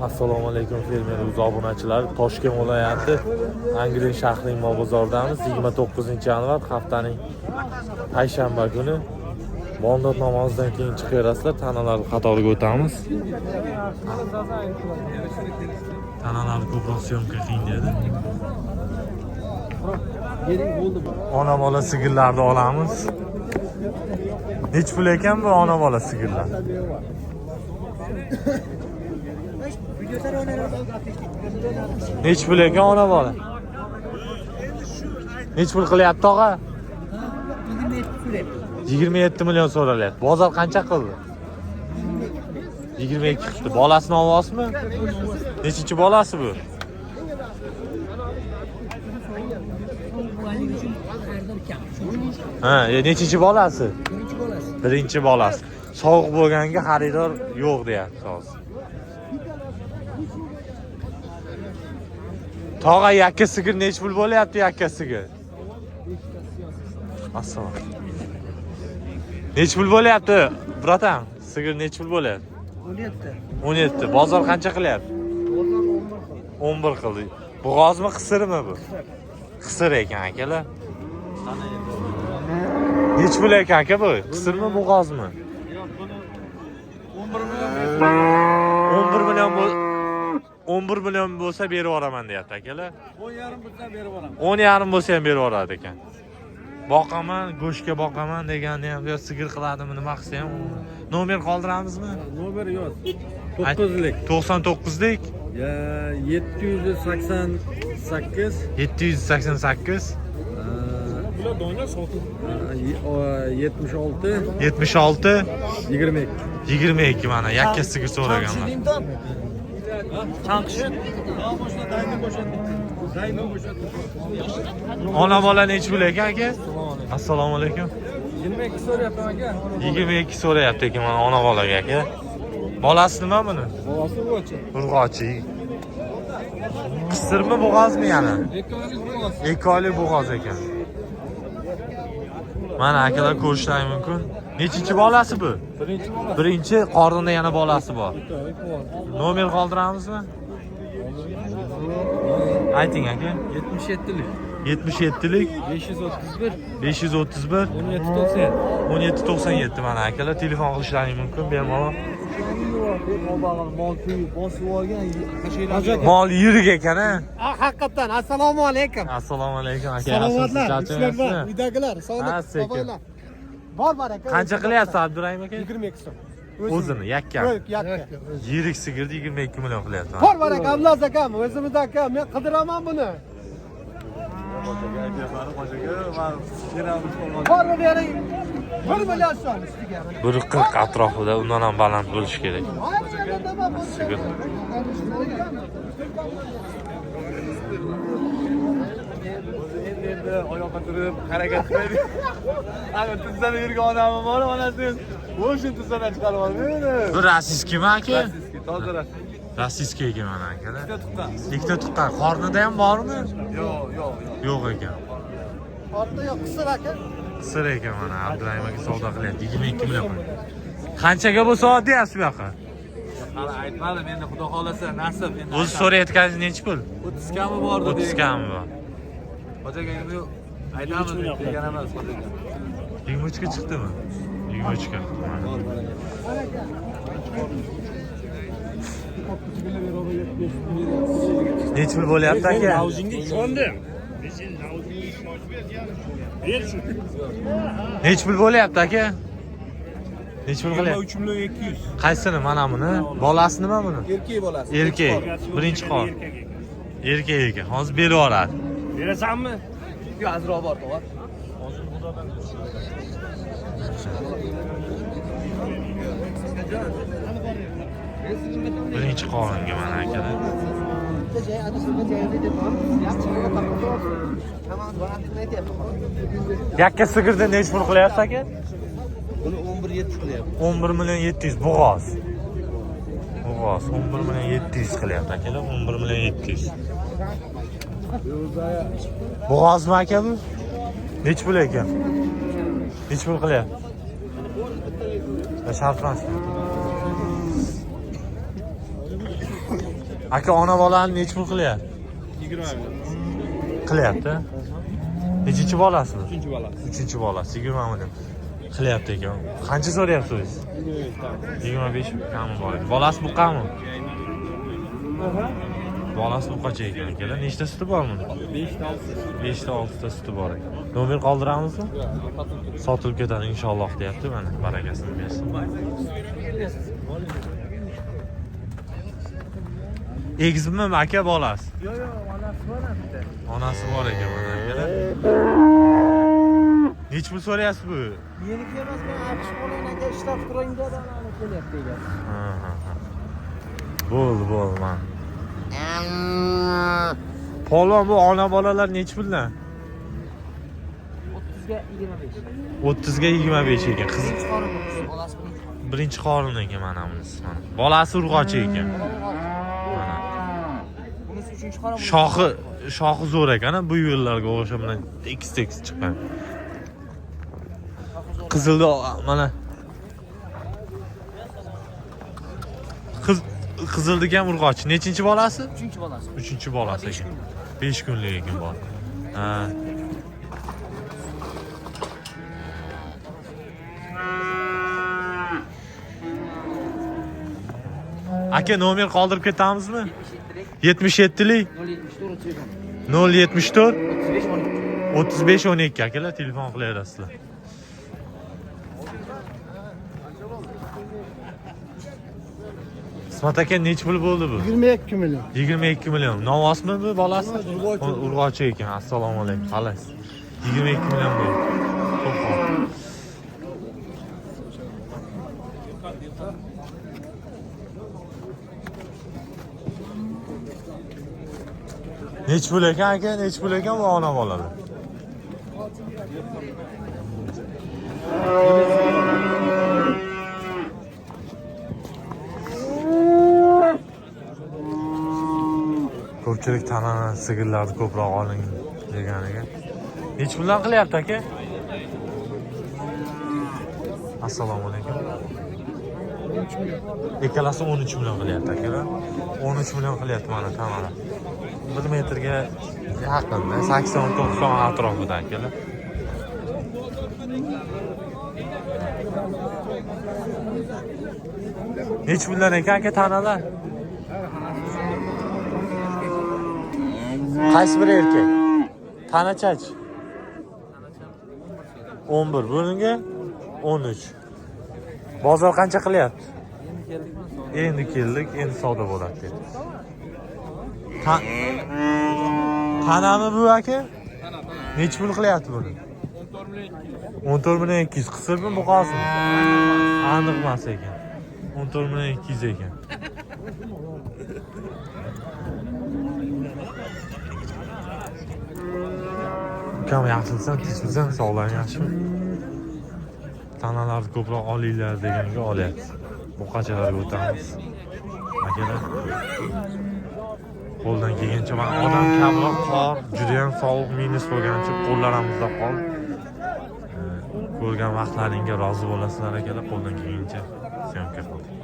Assalomu alaykum fermer obunachilar. Toshkent viloyati Angren shahrining bozordamiz. 29-yanvar haftaning payshanba kuni bomdod namozidan keyin chiqarasizlar. Tanalarni qatoriga o'tamiz. Tanalarni ko'proq syomka qiyin dedi. Ona bola sigirlarni olamiz. Nech pul ekan bu ona bola sigirlar? Nech pul ekan ona bola? Nech pul qilyapti tog'a? 27 million so'ralyapti. Bozor qancha qildi? 22 qildi. Bolasini olyapsizmi? Nechinchi bolasi bu? Ha, nechinchi bolasi? Birinchi bolasi. Sovuq bo'lganga xaridor yo'q deyapti hozir. Tog'a yakka sigir nech pul bo'lyapti yakkasiga? Assalom. Nech pul bo'lyapti? Bratan, sigir nech pul bo'lyapti? 17. Bozor qancha qilyapti? Bozor 11 qildi. Bo'g'ozmi, qisirmi bu? Qisir ekan akalar. Nech pul ekan aka bu? Qisirmi, bo'g'ozmi? 11 million bu 11 million bo'lsa berib yuboraman deyapti akalar. 10,5 bo'lsa berib yuboraman. 10,5 bo'lsa ham berib yuboradi ekan. Boqaman, go'shtga boqaman deganda ham yo sigir qiladimi, nima qilsa ham nomer qoldiramizmi? Nomer yo'q. 9lik. 99lik. 788. 788. Bular do'nglar sotib. 76. 76. 22. 22 mana yakka sigir so'raganlar. Chanqishib. Ona bola nech pul ekan aka? Assalomu alaykum. 22 so'rayapti aka. 22 so'rayapti ekan mana ona bolaga aka. Bolasi nima buni? Bolasi urg'ochi. Qisirmi, bo'g'ozmi yana? Ikki oylik bo'g'oz ekan. Mana akalar ko'rishlari mumkin. Nechinchi bolasi bu? Birinchi, qornida yana bolasi bor. Nomer qoldiramizmi? Ayting aka. 77lik. 77lik 531 531 1797 mana akalar telefon qilishlari mumkin bemalol. Mol yirik ekan a? Haqiqatan. Assalomu alaykum. Assalomu alaykum aka. Salomatlar. Uydagilar, sog'lik, oboylar. Bor aka. Qancha qilyapsiz Abdurahim aka? 22 so'm. O'zini yakka. Yakka. Yirik sigirni 22 million qilyapti. Bor aka, Abdulaziz akam, o'zimiz aka, men qidiraman buni. Bor bering. 1 million so'm ustiga. 140 atrofida, undan ham baland bo'lish kerak. Sigir. Endi oyoqqa turib harakat qilaylik. Agar tizzadan yurgan odamim bor, onasiz o'sha tizzadan chiqarib olmaydi. Bu rasiskimi aka? Rasiski, toza rasiski. Rasiski ekan mana akalar. Ikkita tuqqan. Ikkita tuqqan. Qornida ham bormi? Yo'q. Yo'q ekan. Ortda yo'q, qisir aka. Qisir ekan mana Abdurahim aka savdo qilyapti. 22 million. Qanchaga bo'lsa odyapsiz bu yoqqa? Hali aytmadim, endi xudo xolasa nasib endi. O'zi so'rayotganingiz nechi pul? 30 kami bor dedi. 30 kami bor. Hojaga endi aytamiz degan emas hojaga. 23 ga chiqdimi? 23 ga. Nechi pul bo'lyapti aka? Nechi pul bo'lyapti aka? Nechi pul qilyapti? 3 million 200. Qaysini? Mana buni. Bolasi nima buni? Erkak bolasi. Erkak. Birinchi qor. Erkak ekan. Hozir berib yuboradi. Berasanmi? Yo'q, azroq bor, to'g'ri. Birinchi qoringa mana akalar. Yakka sigirda nech pul qilyapsiz aka? Buni 11,7 qilyapti. 11 million 700 bo'g'oz. Bo'g'oz 11 million 700 qilyapti akalar. 11 million 700. Bo'g'ozmi aka bu? Nech pul ekan? Nech pul qilyapti? Shartmas. Aka ona bolani necha pul qilyapti? 20 million. Qilyapti. Nechinchi bolasi? 3-chi bolasi. 3-bolasi 20 million qilyapti ekan. Qancha so'rayapsiz? 25 kam bor. Bolasi buqqami? Bolasi buqqacha ekan akalar. Nechta suti bor buni? 5 ta 6 ta suti bor ekan. Nomer qoldiramizmi? Sotilib ketadi inshaalloh deyapti. Mana barakasini bersin. Egizmi aka bolasi? Yo'q, onasi bor bitta. Onasi bor ekan mana akalar. Nech pul so'rayapsiz bu? Meniki emas, men Aqsh bolangga ishlab turayin dedi, ana kelyapti ekan. Ha. Bo'ldi, man. Polvon bu ona bolalar nech puldan? 30 ga 25. 30 ga 25 ekan. Qiz birinchi qorin ekan mana bunisi. Mana. Bolasi urg'ochi ekan. Mana. Bunisi 3-qorin. Shoxi zo'r ekan, bu yo'llarga o'xshab bilan tekis chiqqan. Qizilda mana qizildik ham urg'ochi. Nechinchi bolasi? 3-bolasi. 3-bolasi ekan. 5 kunlik ekan bor. Ha. Aka nomer qoldirib ketamizmi? 77lik 074 35 12 akalar telefon qilaverasizlar. Ismat aka nech pul bo'ldi bu? 22 million. 22 million. Novosmi bu bolasi? Urg'ochi ekan. Assalomu alaykum. Qalaysiz? 22 million bo'ldi. Xo'p. Nech pul ekan aka? Nech pul ekan bu ona bolalar? Ko'pchilik tanani sigirlarni ko'proq oling deganiga. Nech puldan qilyapti aka? Assalomu alaykum. Ikkalasi 13 million qilyapti akalar. 13 million qilyapti mana tanalar. 1 metrga yaqinda 80-90 atrofida akalar. Nech puldan ekan aka tanalar? Qaysi bir erkak? Tanachach. 11, bunga 13. Bozor qancha qilyapti? Endi keldik, endi savdo bo'ladi dedi. Tanami bu aka? Nech pul qilyapti buni? 14 million 200. Qisirmi buqosimi? Aniq emas ekan. 14 million 200 ekan. Kam yaxshisan, tinchmisan, sog'lig'ing yaxshimi? Tanalarni ko'proq olinglar deganga olyapsiz. Buqachalarga o'tamiz. Akalar. Qo'ldan kelgancha mana odam kamroq qor, juda ham sovuq minus bo'lgancha qo'llarimizda qol. Ko'rgan vaqtlaringga rozi bo'lasizlar akalar, qo'ldan kelgancha syomka qildik.